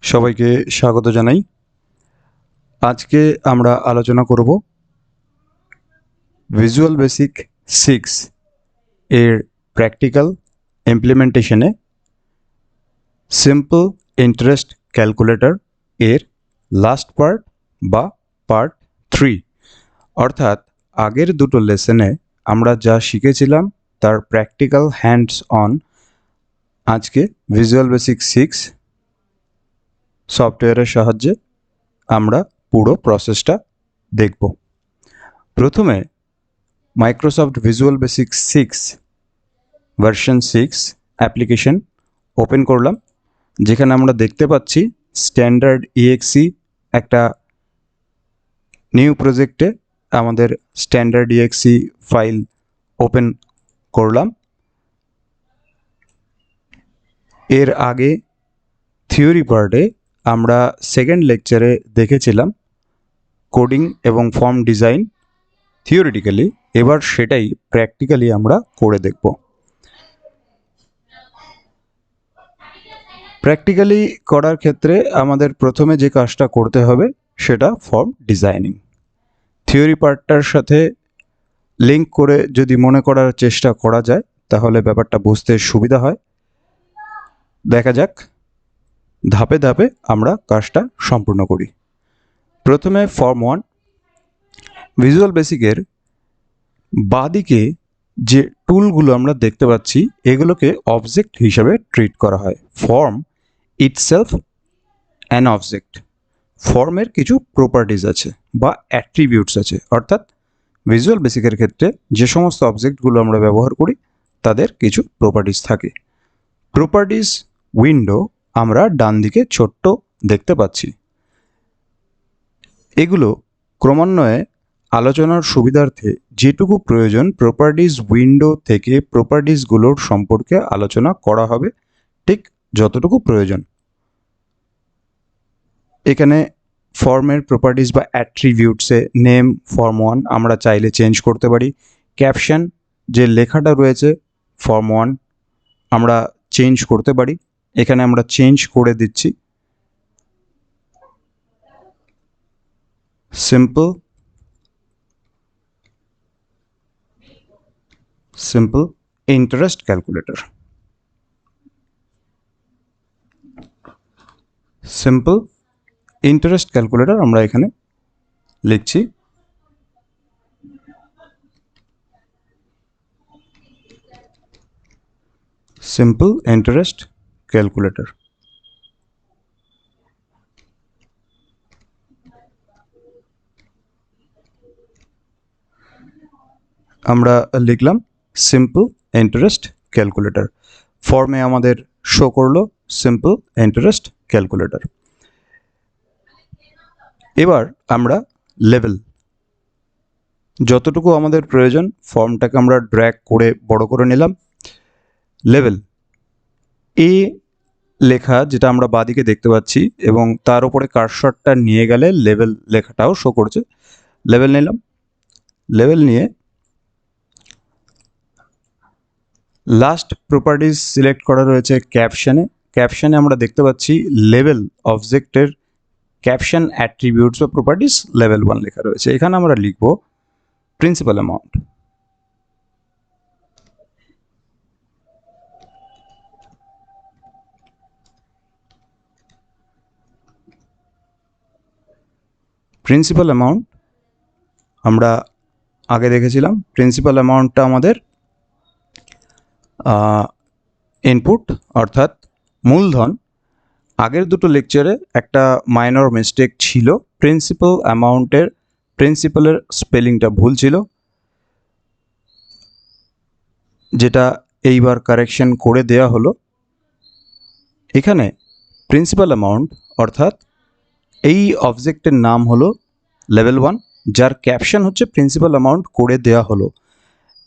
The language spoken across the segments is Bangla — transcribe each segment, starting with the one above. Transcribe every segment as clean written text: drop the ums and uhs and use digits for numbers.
সবাইকে স্বাগত জানাই। আজকে আমরা আলোচনা করব ভিজুয়াল বেসিক 6 এর প্র্যাকটিক্যাল ইমপ্লিমেন্টেশনে সিম্পল ইন্টারেস্ট ক্যালকুলেটর এর লাস্ট পার্ট বা পার্ট 3, অর্থাৎ আগের দুটো লেসনে আমরা যা শিখেছিলাম তার প্র্যাকটিক্যাল হ্যান্ডস অন আজকে ভিজুয়াল বেসিক 6 সফটওয়্যারের সাহায্যে আমরা পুরো প্রসেসটা দেখব। প্রথমে Microsoft visual basic 6 version 6 application open করলাম, যেখানে আমরা দেখতে পাচ্ছি স্ট্যান্ডার্ড ইএক্সি একটা নিউ প্রজেক্টে আমাদের স্ট্যান্ডার্ড ইএক্সি ফাইল ওপেন করলাম। এর আগে থিওরি পার্টে আমরা সেকেন্ড লেকচারে দেখেছিলাম কোডিং এবং ফর্ম ডিজাইন থিওরিটিক্যালি, এবার সেটাই প্র্যাকটিক্যালি আমরা করে দেখব। প্র্যাকটিক্যালি করার ক্ষেত্রে আমাদের প্রথমে যে কাজটা করতে হবে সেটা ফর্ম ডিজাইনিং। থিওরি পার্টটার সাথে লিঙ্ক করে যদি মনে করার চেষ্টা করা যায় তাহলে ব্যাপারটা বুঝতে সুবিধা হয়। দেখা যাক, ধাপে ধাপে আমরা কাজটা সম্পূর্ণ করি। প্রথমে ফর্ম 1, ভিজুয়াল বেসিকের বাঁদিকে যে টুলগুলো আমরা দেখতে পাচ্ছি এগুলোকে অবজেক্ট হিসাবে ট্রিট করা হয়। Form itself an object. ফর্মের কিছু প্রপার্টিজ আছে বা অ্যাট্রিবিউটস আছে, অর্থাৎ ভিজুয়াল বেসিকের ক্ষেত্রে যে সমস্ত অবজেক্টগুলো আমরা ব্যবহার করি তাদের কিছু প্রপার্টিজ থাকে। প্রপার্টিজ উইন্ডো আমরা ডান দিকে ছোট্ট দেখতে পাচ্ছি। এগুলো ক্রমান্বয়ে আলোচনার সুবিধার্থে যেটুকু প্রয়োজন প্রপার্টিজ উইন্ডো থেকে প্রপার্টিজগুলোর সম্পর্কে আলোচনা করা হবে, ঠিক যতটুকু প্রয়োজন। এখানে ফর্মের প্রপার্টিজ বা অ্যাট্রিবিউটসে নেম ফর্ম 1 আমরা চাইলে চেঞ্জ করতে পারি। ক্যাপশন যে লেখাটা রয়েছে ফর্ম 1 আমরা চেঞ্জ করতে পারি। এখানে আমরা চেঞ্জ করে দিচ্ছি simple interest calculator. Simple interest calculator আমরা এখানে লিখছি। Simple interest calculator. আমরা লিখলাম সিম্পল ইন্টারেস্ট ক্যালকুলেটর। ফর্মে আমাদের শো করলো সিম্পল ইন্টারেস্ট ক্যালকুলেটর। এবার আমরা লেভেল যতটুকু আমাদের প্রয়োজন ফর্মটাকে আমরা ড্র্যাগ করে বড় করে নিলাম। লেভেল এ লেখা যেটা আমরা বাঁদিকে দেখতে পাচ্ছি এবং তার উপরে কার্সরটা নিয়ে গেলে লেভেল লেখাটাও শো করছে। লেভেল নিলাম। লেভেল নিয়ে লাস্ট প্রপার্টিজ সিলেক্ট করা রয়েছে ক্যাপশনে। ক্যাপশনে আমরা দেখতে পাচ্ছি লেভেল অবজেক্টের ক্যাপশন অ্যাট্রিবিউটস বা প্রপার্টিজ লেভেল 1 লেখা রয়েছে। এখানে আমরা লিখব প্রিন্সিপাল অ্যামাউন্ট। প্রিন্সিপাল অ্যামাউন্ট আমরা আগে দেখেছিলাম। প্রিন্সিপাল অ্যামাউন্টটা আমাদের ইনপুট অর্থাৎ মূলধন। আগের দুটো লেকচারে একটা মাইনর মিস্টেক ছিল, প্রিন্সিপাল অ্যামাউন্টের প্রিন্সিপালের স্পেলিংটা ভুল ছিল, যেটা এইবার কারেকশন করে দেয়া হলো। এখানে প্রিন্সিপাল অ্যামাউন্ট অর্থাৎ এই অবজেক্টের নাম হলো লেভেল 1, যার ক্যাপশন হচ্ছে প্রিন্সিপাল অ্যামাউন্ট করে দেয়া হলো।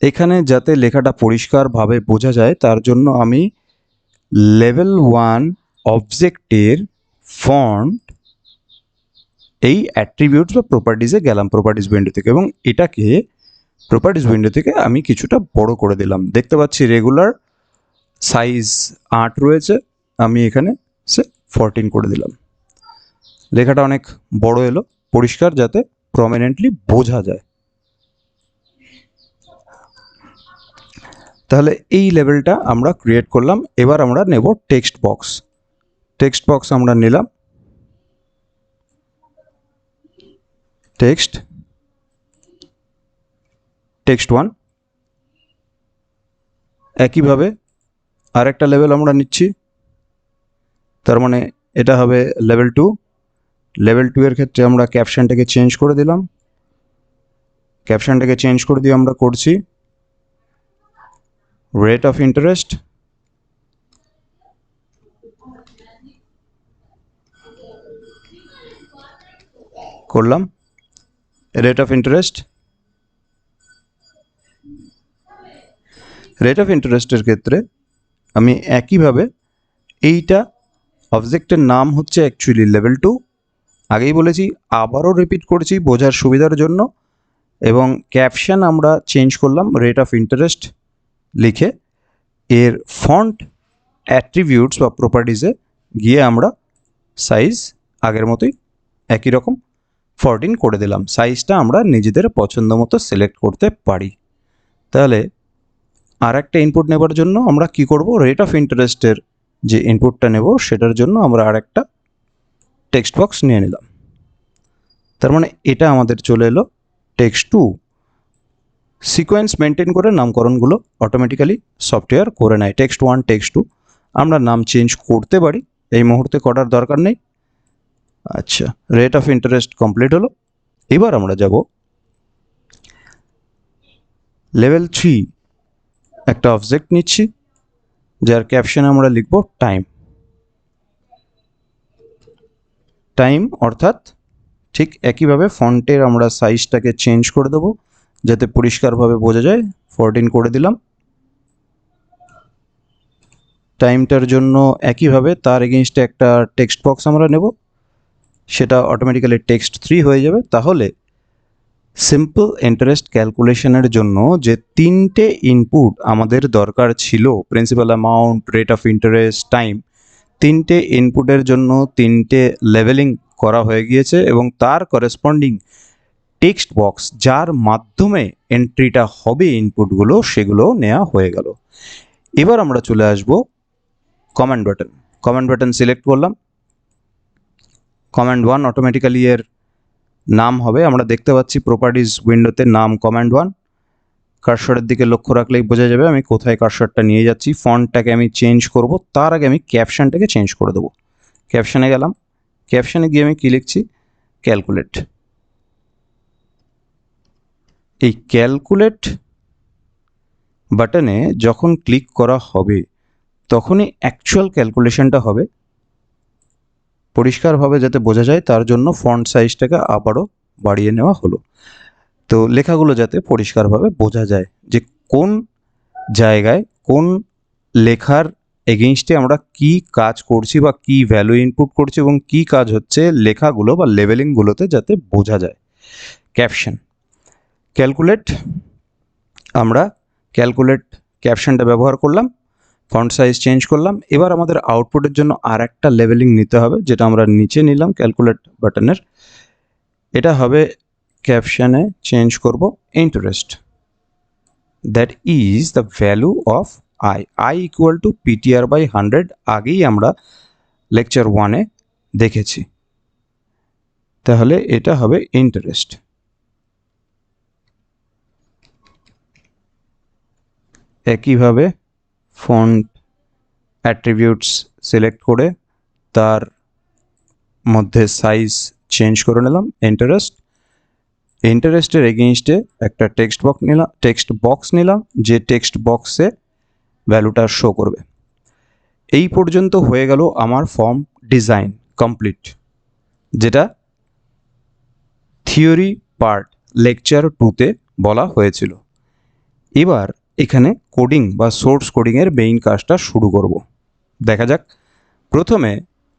এখানে যাতে লেখাটা পরিষ্কারভাবে বোঝা যায় তার জন্য আমি লেভেল 1 অবজেক্টের ফন্ট এই অ্যাট্রিবিউটস বা প্রপার্টিজে গেলাম প্রপার্টিজ উইন্ডো থেকে, এবং এটাকে প্রপার্টিজ উইন্ডো থেকে আমি কিছুটা বড় করে দিলাম। দেখতে পাচ্ছি রেগুলার সাইজ 8 রয়েছে, আমি এখানে সে 14 করে দিলাম। লেখাটা অনেক বড় এলো, পরিষ্কার, যাতে প্রমিনেন্টলি বোঝা যায়। তাহলে এই লেভেলটা আমরা ক্রিয়েট করলাম। এবার আমরা নেব টেক্সট বক্স। টেক্সট বক্স আমরা নিলাম, টেক্সট 1। একইভাবে আরেকটা লেভেল আমরা নিচ্ছি, তার মানে এটা হবে লেভেল 2। লেভেল 2 এর ক্ষেত্রে আমরা ক্যাপশনটাকে চেঞ্জ করে দিলাম। ক্যাপশনটাকে চেঞ্জ করে দিয়ে আমরা করছি রেট অফ ইন্টারেস্ট, করলাম rate of interest. Rate of ইন্টারেস্টের ক্ষেত্রে আমি একইভাবে, এইটা অবজেক্টের নাম হচ্ছে অ্যাকচুয়ালি লেভেল 2, আগেই বলেছি, আবারও রিপিট করছি বোঝার সুবিধার জন্য। এবং ক্যাপশন আমরা চেঞ্জ করলাম রেট অফ ইন্টারেস্ট লিখে। এর ফন্ট অ্যাট্রিবিউটস বা প্রপার্টিসে গিয়ে আমরা সাইজ আগের মতোই একই রকম 14 করে দিলাম। সাইজটা আমরা নিজেদের পছন্দ মতো সিলেক্ট করতে পারি। তাহলে আর একটা ইনপুট নেবার জন্য আমরা কি করব, রেট অফ ইন্টারেস্টের যে ইনপুটটা নেব সেটার জন্য আমরা আর একটা টেক্সট বক্স নিয়ে নিলাম। তার মানে এটা আমাদের চলে এলো টেক্সট 2। সিকোয়েন্স মেনটেন করে নামকরণগুলো অটোমেটিক্যালি সফটওয়্যার করে নেয়। টেক্সট 1, টেক্সট 2 আমরা নাম চেঞ্জ করতে পারি, এই মুহূর্তে করার দরকার নেই। আচ্ছা, রেট অফ ইন্টারেস্ট কমপ্লিট হলো। এবার আমরা যাব লেভেল 3। একটা অবজেক্ট নিচ্ছি, যার ক্যাপশন আমরা লিখব টাইম। টাইম অর্থাৎ ঠিক একইভাবে ফন্টের আমরা সাইজটাকে চেঞ্জ করে দেবো যাতে পরিষ্কারভাবে বোঝা যায়। 14 করে দিলাম। টাইমটার জন্য একইভাবে তার এগেইনস্টে একটা টেক্সট বক্স আমরা নেব, সেটা অটোমেটিক্যালি টেক্সট 3 হয়ে যাবে। তাহলে সিম্পল ইন্টারেস্ট ক্যালকুলেশনের জন্য যে 3টে ইনপুট আমাদের দরকার ছিল, principal amount, rate of interest, time, 3টে ইনপুটের জন্য 3টে লেভেলিং করা হয়ে গিয়েছে এবং তার করেসপন্ডিং টেক্সট বক্স যার মাধ্যমে এন্ট্রিটা হবে ইনপুটগুলো, সেগুলো নেওয়া হয়ে গেল। এবার আমরা চলে আসব command button. Command button select করলাম। কমান্ড 1 অটোমেটিক্যালি এর নাম হবে, আমরা দেখতে পাচ্ছি প্রপার্টিজ উইন্ডোতে নাম কমান্ড 1। কার্সরের দিকে লক্ষ্য রাখলেই বোঝা যাবে আমি কোথায় কার্সরটা নিয়ে যাচ্ছি। ফন্টটাকে আমি চেঞ্জ করব, তার আগে আমি ক্যাপশনটাকে চেঞ্জ করে দেবো। ক্যাপশনে গেলাম, ক্যাপশনে গিয়ে আমি কি লিখছি, ক্যালকুলেট। এই ক্যালকুলেট বাটনে যখন ক্লিক করা হবে তখনই অ্যাকচুয়াল ক্যালকুলেশনটা হবে। পরিষ্কারভাবে যাতে বোঝা যায় তার জন্য ফন্ট সাইজটাকে আবারও বাড়িয়ে নেওয়া হলো, তো লেখাগুলো যাতে পরিষ্কারভাবে বোঝা যায় যে কোন জায়গায় কোন লেখার এগেইনস্টে আমরা কি কাজ করছি বা কি ভ্যালু ইনপুট করছি এবং কি কাজ হচ্ছে লেখাগুলো বা লেভেলিংগুলোতে, যাতে বোঝা যায়। ক্যাপশন, ক্যালকুলেট, আমরা ক্যালকুলেট ক্যাপশনটা ব্যবহার করলাম, ফন্ট সাইজ চেঞ্জ করলাম। এবার আমাদের আউটপুটের জন্য আর একটা লেভেলিং নিতে হবে, যেটা আমরা নিচে নিলাম ক্যালকুলেট বাটনের। এটা হবে, ক্যাপশনে চেঞ্জ করব interest, that is the value of I, I equal to PTR by 100। আগেই আমরা লেকচার 1-এ দেখেছি। তাহলে এটা হবে ইন্টারেস্ট। একইভাবে ফন্ট অ্যাট্রিবিউটস সিলেক্ট করে তার মধ্যে সাইজ চেঞ্জ করে নিলাম ইন্টারেস্ট। ইন্টারেস্টের এগেইনস্টে একটা টেক্সট বক্স নিলাম, যে টেক্সট বক্সে ভ্যালুটা শো করবে। এই পর্যন্ত হয়ে গেল আমার ফর্ম ডিজাইন কমপ্লিট, যেটা থিওরি পার্ট লেকচার 2-তে বলা হয়েছিল। এবার এখানে কোডিং বা সোর্স কোডিংয়ের মেইন কাজটা শুরু করব। দেখা যাক। প্রথমে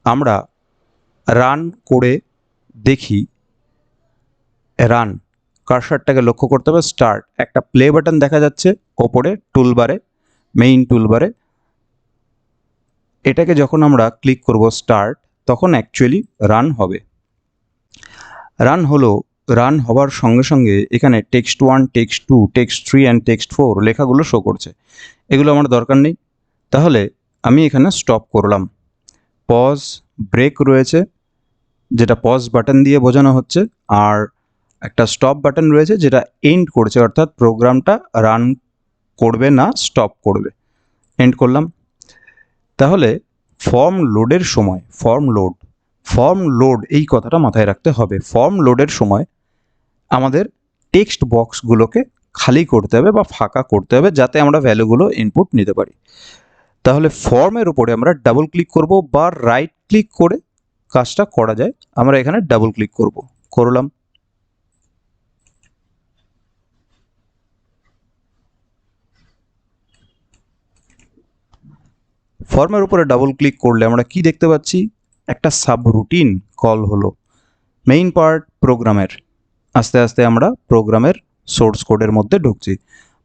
আমরা রান করে দেখি। রান, কার্সারটাকে লক্ষ্য করতে হবে, স্টার্ট, একটা প্লে বাটন দেখা যাচ্ছে ওপরে টুলবারে, মেইন টুলবারে। এটাকে যখন আমরা ক্লিক করব স্টার্ট, তখন অ্যাকচুয়ালি রান হবে। রান হলো, রান হওয়ার সঙ্গে সঙ্গে এখানে text 1, text 2, text 3 and text 4 লেখাগুলো শো করছে। এগুলো আমার দরকার নেই, তাহলে আমি এখানে স্টপ করলাম। পজ, ব্রেক রয়েছে, যেটা পজ বাটন দিয়ে বোঝানো হচ্ছে, আর একটা স্টপ বাটন রয়েছে যেটা এন্ড করছে, অর্থাৎ প্রোগ্রামটা রান করবে না, স্টপ করবে। এন্ড করলাম। তাহলে ফর্ম লোডের সময়, ফর্ম লোড এই কথাটা মাথায় রাখতে হবে। ফর্ম লোডের সময় আমাদের টেক্সট বক্সগুলোকে খালি করতে হবে বা ফাঁকা করতে হবে, যাতে আমরা ভ্যালুগুলো ইনপুট নিতে পারি। তাহলে ফর্মের উপরে আমরা ডাবল ক্লিক করব বা রাইট ক্লিক করে কাজটা করা যায়। আমরা এখানে ডাবল ক্লিক করলাম। ফর্মের উপরে ডাবল ক্লিক করলে আমরা কি দেখতে পাচ্ছি? একটা সাবরুটিন কল হলো মেইন পার্ট প্রোগ্রামের। আস্তে আস্তে আমরা প্রোগ্রামের সোর্স কোডের মধ্যে ঢুকছি।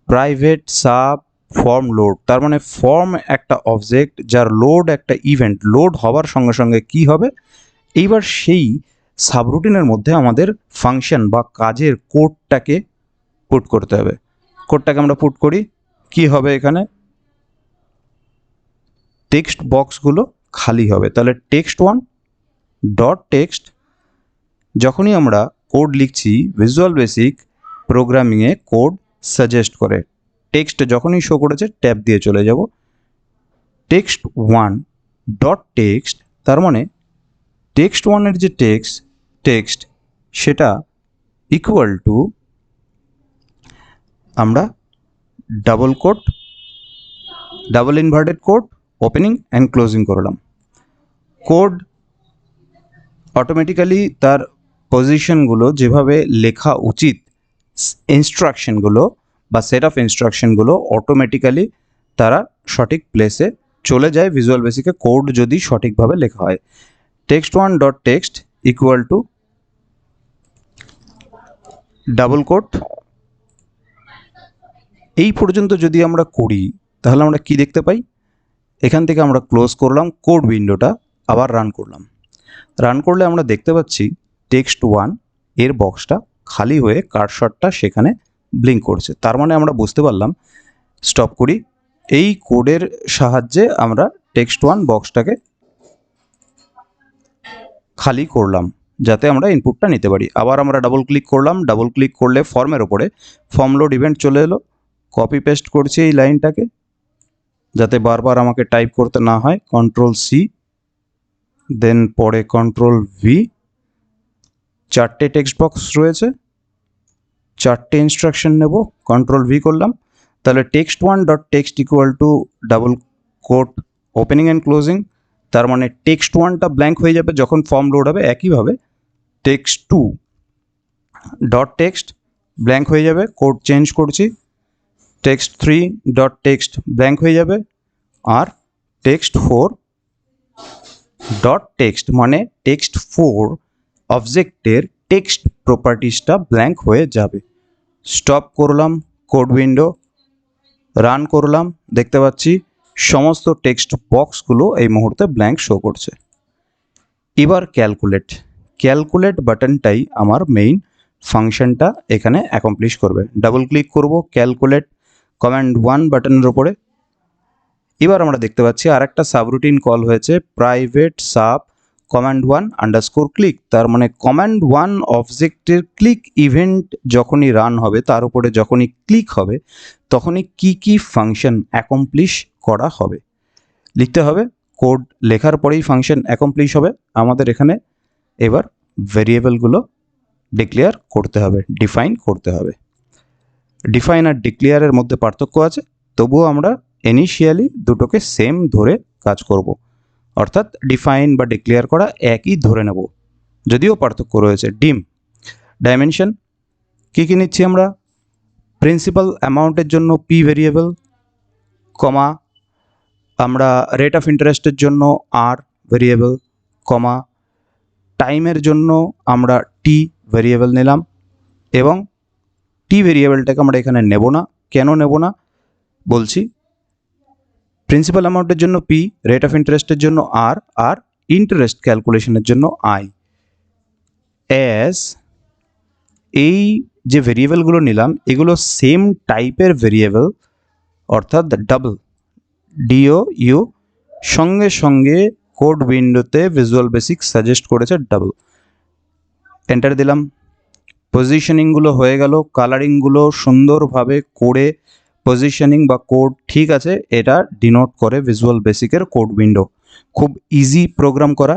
প্রাইভেট সাব ফর্ম লোড, তার মানে ফর্ম একটা অবজেক্ট, যার লোড একটা ইভেন্ট। লোড হওয়ার সঙ্গে সঙ্গে কি হবে? এইবার সেই সাবরুটিনের মধ্যে আমাদের ফাংশন বা কাজের কোডটাকে পুট করতে হবে। কোডটাকে আমরা পুট করি, কি হবে? এখানে টেক্সট বক্সগুলো খালি হবে। তাহলে টেক্সট 1 ডট টেক্সট, যখনই আমরা কোড লিখছি, ভিজুয়াল বেসিক প্রোগ্রামিংয়ে কোড সাজেস্ট করে টেক্সট যখনই শো করেছে ট্যাব দিয়ে চলে যাব। টেক্সট 1 ডট টেক্সট, তার মানে টেক্সট 1-এর যে টেক্সট সেটা ইকুয়াল টু, আমরা double quote, double inverted code, opening and closing করলাম। কোড অটোমেটিক্যালি তার পজিশনগুলো যেভাবে লেখা উচিত, ইনস্ট্রাকশনগুলো বা সেট অফ ইনস্ট্রাকশনগুলো অটোমেটিক্যালি তারা সঠিক প্লেসে চলে যায় ভিজুয়াল বেসিকে, কোড যদি সঠিকভাবে লেখা হয়। Text 1 dot text equal to double quote. এই পর্যন্ত যদি আমরা করি তাহলে আমরা কি দেখতে পাই? এখান থেকে আমরা ক্লোজ করলাম কোড উইন্ডোটা, আবার রান করলাম। রান করলে আমরা দেখতে পাচ্ছি টেক্সট 1 এর বক্সটা খালি হয়ে কার্সরটা সেখানে ব্লিঙ্ক করছে। তার মানে আমরা বুঝতে পারলাম, স্টপ করি, এই কোডের সাহায্যে আমরা টেক্সট 1 বক্সটাকে খালি করলাম, যাতে আমরা ইনপুটটা নিতে পারি। আবার আমরা ডাবল ক্লিক করলাম, ডাবল ক্লিক করলে ফর্মের ওপরে ফর্ম লোড ইভেন্ট চলে এলো। কপি পেস্ট করছি এই লাইনটাকে, যাতে বারবার আমাকে টাইপ করতে না হয়। কন্ট্রোল সি, দেন পরে কন্ট্রোল ভি। 4টে টেক্সট বক্স রয়েছে, 4টে ইনস্ট্রাকশন নেব, কন্ট্রোল ভি করলাম। তাহলে text 1 dot text equal to double quote opening and closing, তার মানে টেক্সট 1টা ব্ল্যাঙ্ক হয়ে যাবে যখন ফর্ম লোড হবে। একইভাবে টেক্সট 2 ডট টেক্সট ব্ল্যাঙ্ক হয়ে যাবে, কোড চেঞ্জ করছি। টেক্সট 3 ডট টেক্সট ব্ল্যাঙ্ক হয়ে যাবে, আর টেক্সট 4 ডট টেক্সট মানে টেক্সট 4 অবজেক্টের টেক্সট প্রপার্টিসটা ব্ল্যাঙ্ক হয়ে যাবে। স্টপ করলাম কোড উইন্ডো, রান করলাম, দেখতে পাচ্ছি সমস্ত টেক্সট বক্সগুলো এই মুহূর্তে ব্ল্যাঙ্ক শো করছে। এবার ক্যালকুলেট বাটনটাই আমার মেইন ফাংশনটা এখানে অ্যাকমপ্লিশ করবে। ডাবল ক্লিক করব ক্যালকুলেট কমান্ড 1 বাটনের ওপরে। এবার আমরা দেখতে পাচ্ছি আর একটা সাবরুটিন কল হয়েছে, private sub command 1 underscore click. তার মানে কমান্ড 1 অবজেক্টের ক্লিক ইভেন্ট যখনই রান হবে, তার উপরে যখনই ক্লিক হবে, তখনই কি ফাংশন অ্যাকমপ্লিশ করা হবে লিখতে হবে। কোড লেখার পরেই ফাংশন অ্যাকমপ্লিশ হবে। আমাদের এখানে এবার ভেরিয়েবলগুলো ডিক্লেয়ার করতে হবে, ডিফাইন করতে হবে। ডিফাইন আর ডিক্লেয়ারের মধ্যে পার্থক্য আছে, তবুও আমরা ইনিশিয়ালি দুটোকে সেম ধরে কাজ করব, অর্থাৎ ডিফাইন বা ডিক্লেয়ার করা একই ধরে নেব, যদিও পার্থক্য রয়েছে। ডাইমেনশন কী নিচ্ছি আমরা? প্রিন্সিপাল অ্যামাউন্টের জন্য পি ভেরিয়েবল, কমা আমরা রেট অফ ইন্টারেস্টের জন্য আর ভেরিয়েবল, কমা টাইমের জন্য আমরা টি ভেরিয়েবল নিলাম। এবং টি ভেরিয়েবলটাকে আমরা এখানে নেব না। কেন নেব না বলছি, প্রিন্সিপাল অ্যামাউন্টের জন্য পি, রেট অফ ইন্টারেস্টের জন্য আর, আর ইন্টারেস্ট ক্যালকুলেশনের জন্য আই। অ্যাজ এই যে ভেরিয়েবলগুলো নিলাম এগুলো সেম টাইপের ভেরিয়েবল, অর্থাৎ ডাবল, ডিও ইউ, সঙ্গে সঙ্গে কোড উইন্ডোতে ভিজুয়াল বেসিক সাজেস্ট করেছে ডাবল। এন্টার দিলাম, পজিশনিংগুলো হয়ে গেল, কালারিংগুলো সুন্দরভাবে করে পজিশনিং বা কোড ঠিক আছে, এটা ডিনোট করে ভিজুয়াল বেসিকের কোড উইন্ডো। খুব ইজি প্রোগ্রাম করা।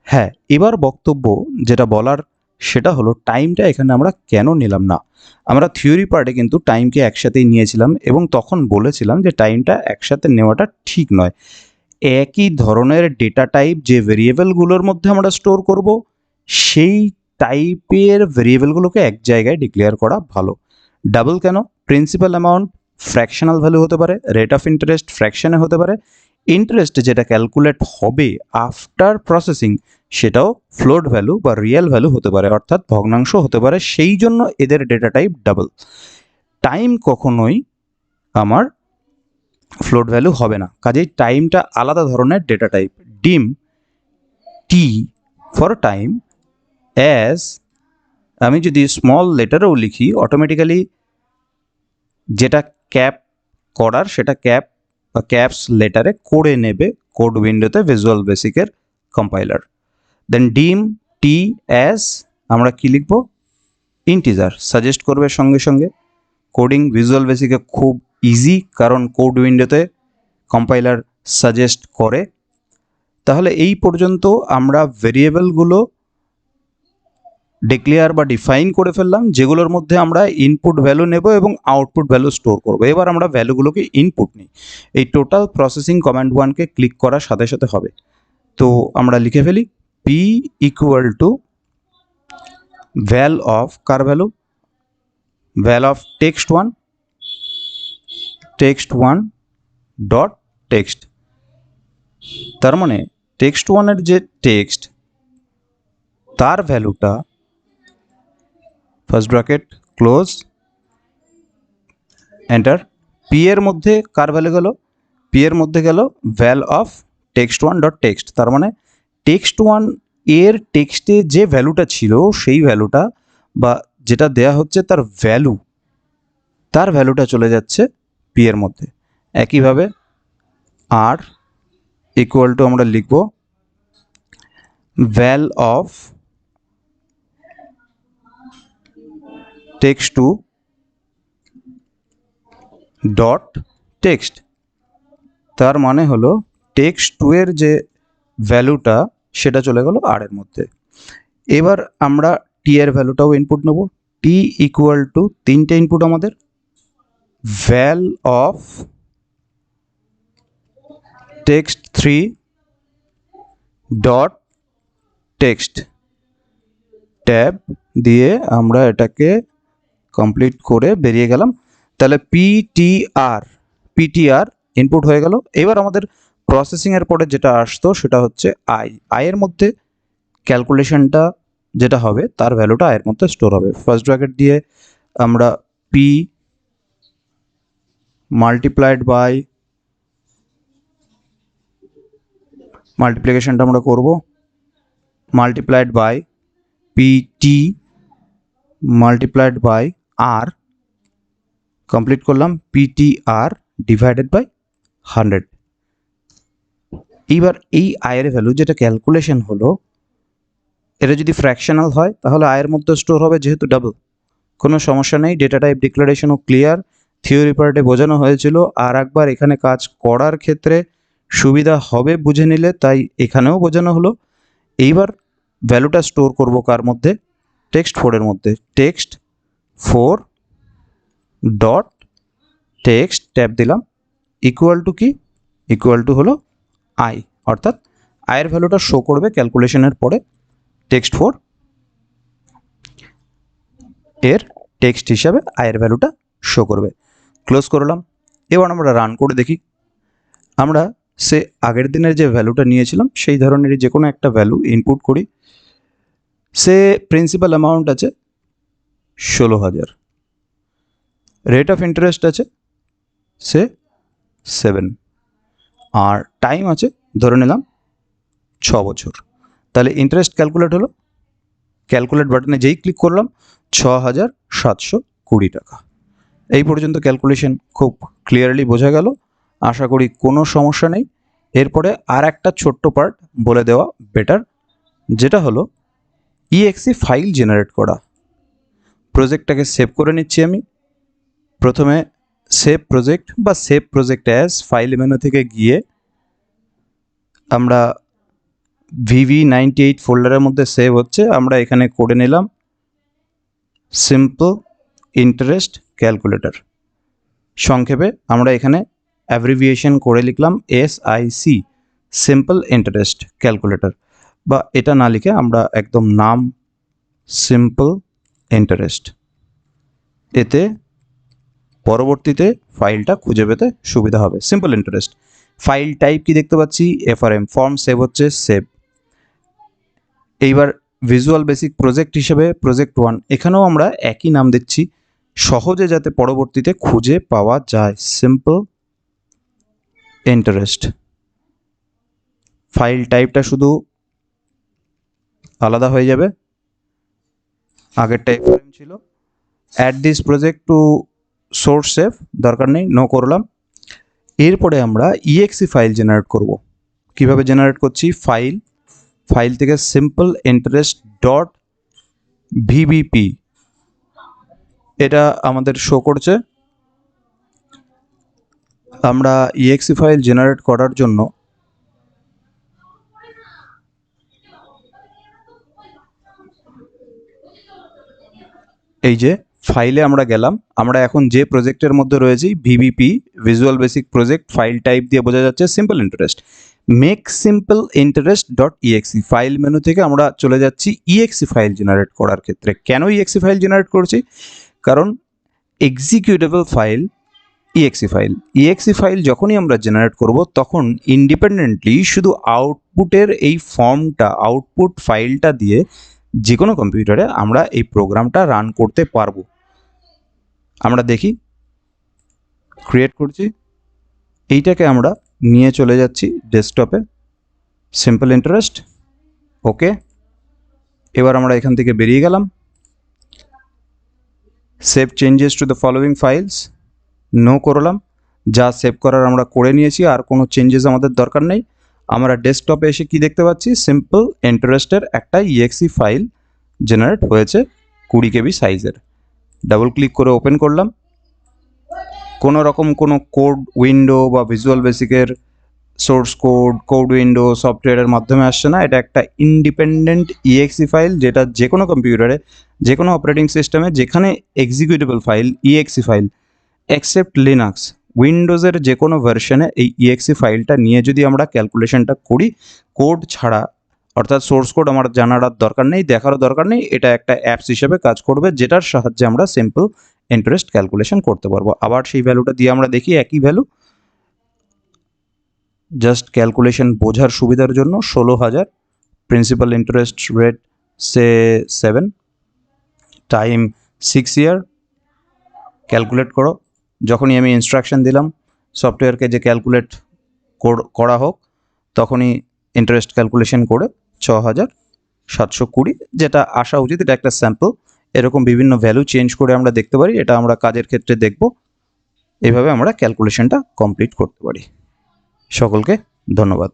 হ্যাঁ, এবার বক্তব্য যেটা বলার সেটা হলো টাইমটা এখানে আমরা কেন নিলাম না। আমরা থিওরি পার্টে কিন্তু টাইমকে একসাথেই নিয়েছিলাম এবং তখন বলেছিলাম যে টাইমটা একসাথে নেওয়াটা ঠিক নয়। একই ধরনের ডেটা টাইপ যে ভেরিয়েবলগুলোর মধ্যে আমরা স্টোর করব সেই টাইপের ভেরিয়েবলগুলোকে এক জায়গায় ডিক্লেয়ার করা ভালো। ডাবল কেন? প্রিন্সিপাল অ্যামাউন্ট ফ্র্যাকশনাল ভ্যালু হতে পারে, রেট অফ ইন্টারেস্ট ফ্র্যাকশনে হতে পারে, ইন্টারেস্ট যেটা ক্যালকুলেট হবে আফটার প্রসেসিং সেটাও ফ্লোট ভ্যালু বা রিয়েল ভ্যালু হতে পারে, অর্থাৎ ভগ্নাংশ হতে পারে, সেই জন্য এদের ডেটা টাইপ ডাবল। টাইম কখনোই আমার ফ্লোট ভ্যালু হবে না, কাজেই টাইমটা আলাদা ধরনের ডেটা টাইপ। ডিম, টি ফর টাইম, অ্যাজ আমি যদি স্মল লেটারেও লিখি অটোমেটিক্যালি যেটা ক্যাপ করার সেটা ক্যাপ বা ক্যাপস লেটারে করে নেবে কোড উইন্ডোতে ভিজুয়াল বেসিকের কম্পাইলার। দেন ডিম টি অ্যাজ আমরা কি লিখব? ইন্টিজার সাজেস্ট করবে সঙ্গে সঙ্গে। কোডিং ভিজুয়াল বেসিকে খুব ইজি, কারণ কোড উইন্ডোতে কম্পাইলার সাজেস্ট করে। তাহলে এই পর্যন্ত আমরা ভেরিয়েবলগুলো ডিক্লেয়ার বা ডিফাইন করে ফেললাম, যেগুলোর মধ্যে আমরা ইনপুট ভ্যালু নেব এবং আউটপুট ভ্যালু স্টোর করব। এবার আমরা ভ্যালুগুলোকে ইনপুট নিই। এই টোটাল প্রসেসিং কমান্ড 1কে ক্লিক করার সাথে সাথে হবে। তো আমরা লিখে ফেলি P equal to val of, car value? Val of text1 dot text. তার মানে text1 এর যে টেক্সট তার ভ্যালুটা first bracket close enter. P এর মধ্যে কার ভ্যালু গেল? পি এর মধ্যে গেল ভ্যাল অফ text1 ডট টেক্সট। তার মানে text1 এর টেক্সটে যে ভ্যালুটা ছিল সেই ভ্যালুটা বা যেটা দেয়া হচ্ছে তার ভ্যালুটা চলে যাচ্ছে পি এর মধ্যে। একইভাবে আর ইকুয়াল টু আমরা লিখব ভ্যাল অফ text2 ডট টেক্সট। তার মানে হলো text2 এর যে ভ্যালুটা সেটা চলে গেল আর এর মধ্যে। এবার আমরা টি এর ভ্যালুটাও ইনপুট নেব। টি ইকুয়াল টু তিনটে ইনপুট আমাদের, val of text3 dot text. Tab দিয়ে আমরা এটাকে কমপ্লিট করে বেরিয়ে গেলাম। তাহলে পিটিআর ইনপুট হয়ে গেল। এবার আমাদের প্রসেসিংয়ের পরে যেটা আসতো সেটা হচ্ছে আয়ের মধ্যে ক্যালকুলেশনটা যেটা হবে তার ভ্যালুটা আয়ের মধ্যে স্টোর হবে। ফার্স্ট ব্র্যাকেট দিয়ে আমরা পি মাল্টিপ্লাইড বাই, মাল্টিপ্লিকেশনটা আমরা করব, multiplied by PT multiplied by R, complete করলাম পিটিআর ডিভাইডেড বাই 100। এইবার এই আয়ের ভ্যালু যেটা ক্যালকুলেশন হলো এটা যদি ফ্র্যাকশনাল হয় তাহলে আয়ের মধ্যে স্টোর হবে, যেহেতু ডাবল কোনো সমস্যা নেই। ডেটা টাইপ ডিক্লারেশনও ক্লিয়ার, থিওরি পার্টে বোঝানো হয়েছিল। আর একবার এখানে কাজ করার ক্ষেত্রে সুবিধা হবে বুঝে নিলে, তাই এখানেও বোঝানো হলো। এইবার ভ্যালুটা স্টোর করব কার মধ্যে? text4 এর মধ্যে। text4 ডট টেক্সট ট্যাব দিলাম, ইকুয়াল টু কি? ইকুয়াল টু হলো আই, অর্থাৎ আয়ের ভ্যালুটা শো করবে ক্যালকুলেশনের পরে text4 এর টেক্সট হিসাবে আয়ের ভ্যালুটা শো করবে। ক্লোজ করলাম। এবার আমরা রান করে দেখি। আমরা সে আগের দিনের যে ভ্যালুটা নিয়েছিলাম সেই ধরনেরই যে কোনো একটা ভ্যালু ইনপুট করি। সে প্রিন্সিপাল অ্যামাউন্ট আছে 16,000, রেট অফ ইন্টারেস্ট আছে সে 7, আর টাইম আছে ধরে নিলাম 6 বছর। তাহলে ইন্টারেস্ট ক্যালকুলেট হলো, ক্যালকুলেট বাটনে যেই ক্লিক করলাম 6,720 টাকা। এই পর্যন্ত ক্যালকুলেশন খুব ক্লিয়ারলি বোঝা গেল, আশা করি কোনো সমস্যা নেই। এরপরে আর একটা ছোট্ট পার্ট বলে দেওয়া বেটার, যেটা হলো ইএক্সি ফাইল জেনারেট করা। প্রজেক্টটাকে সেভ করে নিচ্ছি আমি। প্রথমে সেভ প্রজেক্ট বা save project as file menu থেকে গিয়ে আমরা VV98 ফোল্ডারের মধ্যে সেভ হচ্ছে, আমরা এখানে করে নিলাম সিম্পল ইন্টারেস্ট ক্যালকুলেটর। সংক্ষেপে আমরা এখানে অ্যাব্রিভিয়েশন করে লিখলাম SIC, সিম্পল ইন্টারেস্ট ক্যালকুলেটর, বা এটা না লিখে আমরা একদম নাম সিম্পল ইন্টারেস্ট। এতে পরবর্তীতে ফাইলটা খুঁজে পেতে সুবিধা হবে। সিম্পল ইন্টারেস্ট ফাইল টাইপ কি দেখতে পাচ্ছি, FRM, ফর্ম সেভ হচ্ছে সেভ। এইবার ভিজুয়াল বেসিক প্রজেক্ট হিসেবে প্রজেক্ট 1, এখানেও আমরা একই নাম দিচ্ছি সহজে যাতে পরবর্তীতে খুঁজে পাওয়া যায়, সিম্পল ইন্টারেস্ট। ফাইল টাইপটা শুধু আলাদা হয়ে যাবে, আগেরটা FRM ছিল। Add this project to source save, দরকার নেই, নো করলাম। এরপরে আমরা ইএক্সি ফাইল জেনারেট করব। কিভাবে জেনারেট করছি, ফাইল থেকে সিম্পল ইন্টারেস্ট ডট VBP এটা আমাদের শো করছে। আমরা ইএক্সি ফাইল জেনারেট করার জন্য এই যে ফাইলে আমরা গেলাম, আমরা এখন যে প্রজেক্টের মধ্যে রয়েছি VBP, visual basic project, file type দিয়ে বোঝা যাচ্ছে simple interest. Make simple interest dot exe file menu থেকে আমরা চলে যাচ্ছি ইএক্সি ফাইল জেনারেট করার ক্ষেত্রে। কেন ইএক্সি ফাইল জেনারেট করছি, কারণ এক্সিকিউটেবল ফাইল ইএক্সি ফাইল যখনই আমরা জেনারেট করব তখন ইন্ডিপেন্ডেন্টলি শুধু আউটপুটের এই ফর্মটা, আউটপুট ফাইলটা দিয়ে যে কোনো কম্পিউটারে আমরা এই প্রোগ্রামটা রান করতে পারবো। আমরা দেখি, ক্রিয়েট করছি, এইটাকে আমরা নিয়ে চলে যাচ্ছি ডেস্কটপে, সিম্পল ইন্টারেস্ট, ওকে। এবার আমরা এখান থেকে বেরিয়ে গেলাম, save changes to the following files, no করলাম। যা সেভ করার আমরা করে নিয়েছি, আর কোনো চেঞ্জেস আমাদের দরকার নেই। আমরা ডেস্কটপে এসে কি দেখতে পাচ্ছি, সিম্পল ইন্টারেস্টের একটা ইএক্সি ফাইল জেনারেট হয়েছে 20 KB সাইজের। ডাবল ক্লিক করে ওপেন করলাম। কোনো রকম কোনো কোড উইন্ডো বা ভিজুয়াল বেসিকের সোর্স কোড উইন্ডো সফটওয়্যারের মাধ্যমে আসছে না, এটা একটা ইন্ডিপেন্ডেন্ট ইএক্সি ফাইল, যেটা যে কোনো কম্পিউটারে, যে কোনো অপারেটিং সিস্টেমে যেখানে executable file, EXE file, except Linux, উইন্ডোজের যে কোনো ভার্সনে এই ইএক্সি ফাইলটা নিয়ে যদি আমরা ক্যালকুলেশনটা করি, কোড ছাড়া, অর্থাৎ সোর্স কোড আমার জানার দরকার নেই, দেখারও দরকার নেই, এটা একটা অ্যাপস হিসেবে কাজ করবে, যেটার সাহায্যে আমরা সিম্পল ইন্টারেস্ট ক্যালকুলেশন করতে পারবো। আবার সেই ভ্যালুটা দিয়ে আমরা দেখি, একই ভ্যালু, জাস্ট ক্যালকুলেশন বোঝার সুবিধার জন্য 16,000, প্রিন্সিপাল ইন্টারেস্ট রেট সে 7, টাইম 6 ইয়ার। ক্যালকুলেট করো। যখনই আমি ইনস্ট্রাকশন দিলাম সফটওয়্যারকে যে ক্যালকুলেট করা হোক, তখনই ইন্টারেস্ট ক্যালকুলেশন করে 6,720, যেটা আসা উচিত। এটা একটা স্যাম্পল, এরকম বিভিন্ন ভ্যালু চেঞ্জ করে আমরা দেখতে পারি, এটা আমরা কাজের ক্ষেত্রে দেখব। এইভাবে আমরা ক্যালকুলেশনটা কমপ্লিট করতে পারি। সকলকে ধন্যবাদ।